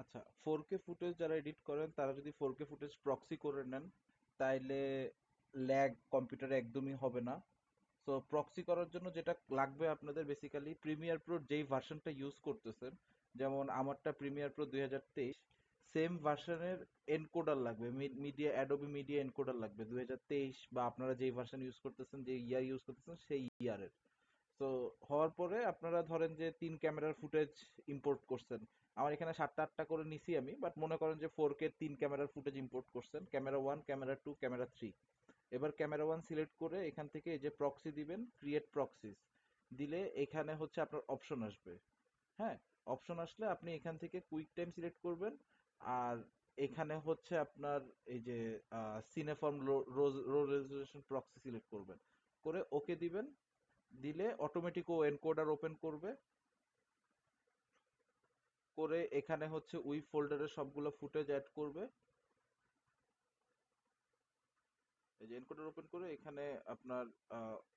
আচ্ছা, 4K footage যারা edit করেন তারা যদি 4K ফুটেজ প্রক্সি করে নেন তাইলে ল্যাগ কম্পিউটারে একদমই হবে না। সো প্রক্সি করার জন্য যেটা লাগবে আপনাদের বেসিক্যালি প্রিমিয়ার প্রোর যেই ভার্সনটা ইউজ করতেছেন, যেমন আমারটা প্রিমিয়ার প্রো 2023, সেম ভার্সনের এনকোডার লাগবে, মিডিয়া অ্যাডোবি মিডিয়া এনকোডার লাগবে 2023, বা আপনারা যেই ভার্সন ইউজ করতেছেন, যে ইয়ার ইউজ করতেছেন সেই ইয়ারের। তো হওয়ার পরে আপনারা ধরেন যে 3 ক্যামেরার ফুটেজ ইম্পোর্ট করছেন। আমার এখানে 7টা 8টা করে নিছি আমি, বাট মনে করেন যে 4K 3 ক্যামেরার ফুটেজ ইম্পোর্ট করছেন, ক্যামেরা 1, ক্যামেরা 2, ক্যামেরা 3। এবার ক্যামেরা 1 সিলেক্ট করে এখান থেকে এই যে প্রক্সি দিবেন, ক্রিয়েট প্রক্সিস দিলে এখানে হচ্ছে আপনার অপশন আসবে। হ্যাঁ, অপশন আসলে আপনি এখান থেকে কুইক টাইম সিলেক্ট করবেন। আর এখানে হচ্ছে আপনার এই যে সিনেফর্ম রো রেজলিউশন প্রক্সি সিলেক্ট করবেন, করে ওকে দিবেন। দিলে অটোমেটিক ও এনকোডার ওপেন করবে, করে এখানে হচ্ছে ওই ফোল্ডারে সবগুলো ফুটেজ অ্যাড করবে। এই যে এনকোডার ওপেন করে এখানে আপনার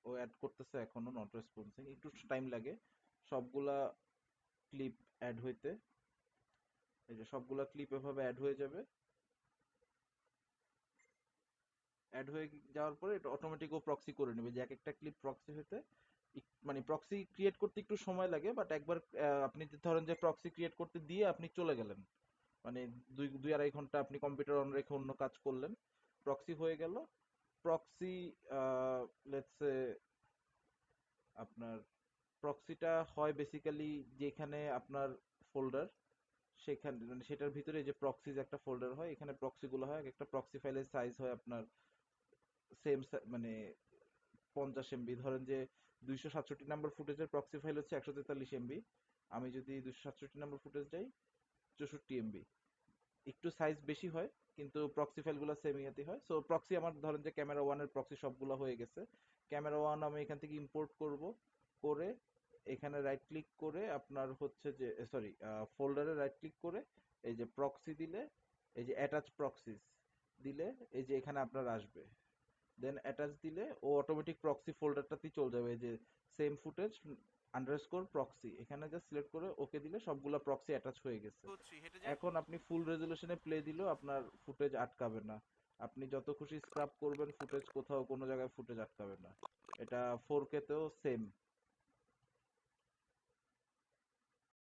ও অ্যাড করতেছে, এখনো নট রেসপন্সিং, একটু টাইম লাগে সবগুলা ক্লিপ অ্যাড হইতে। এই যে সবগুলা ক্লিপ এভাবে অ্যাড হয়ে যাবে। অ্যাড হয়ে যাওয়ার পরে এটা অটোমেটিক ও প্রক্সি করে নেবে, যে এক একটা ক্লিপ প্রক্সি হতে মানে প্রক্সি ক্রিয়েট করতে একটু সময় লাগে, বাট একবার আপনি ধরেন যে প্রক্সি ক্রিয়েট করতে দিয়ে আপনি চলে গেলেন, মানে দুই দুই আড়াই ঘন্টা আপনি কম্পিউটার অন রেখে অন্য কাজ করলেন, প্রক্সি হয়ে গেল। প্রক্সি লেটস সে আপনার প্রক্সিটা হয় বেসিক্যালি যেখানে আপনার ফোল্ডার, সেখানে মানে সেটার ভিতরে যে প্রক্সিজ একটা ফোল্ডার হয়, এখানে প্রক্সিগুলো হয়। একটা প্রক্সি ফাইলের সাইজ হয় আপনার সেম, মানে 50 MB। ধরেন যে 267 নম্বর ফুটেজের প্রক্সি ফাইল হচ্ছে 143 MB। আমি যদি 267 নম্বর ফুটেজ যাই 64 MB, একটু সাইজ বেশি হয়, কিন্তু প্রক্সি ফাইলগুলো সেম ইয়াতে হয়। সো প্রক্সি আমার ধরেন যে ক্যামেরা ওয়ানের প্রক্সি সবগুলো হয়ে গেছে। ক্যামেরা ওয়ান আমি এখান থেকে ইম্পোর্ট করব, করে এখানে রাইট ক্লিক করে আপনার হচ্ছে যে সরি, ফোল্ডারে রাইট ক্লিক করে এই যে প্রক্সি দিলে, এই যে অ্যাটাচ প্রক্সিস দিলে এই যে এখানে আপনার আসবে। দেন অ্যাটাচ দিলে ও অটোমেটিক প্রক্সি ফোল্ডারটাতেই চলে যাবে, এই যে সেম ফুটেজ আন্ডারস্কোর প্রক্সি, এখানে জাস্ট সিলেক্ট করে ওকে দিলে সবগুলা প্রক্সি অ্যাটাচ হয়ে গেছে। এখন আপনি ফুল রেজলিউশনে প্লে দিলেও আপনার ফুটেজ আটকাবে না। আপনি যত খুশি স্ক্রাব করবেন ফুটেজ, কোথাও কোনো জায়গায় ফুটেজ আটকাবে না। এটা 4K তেও সেম।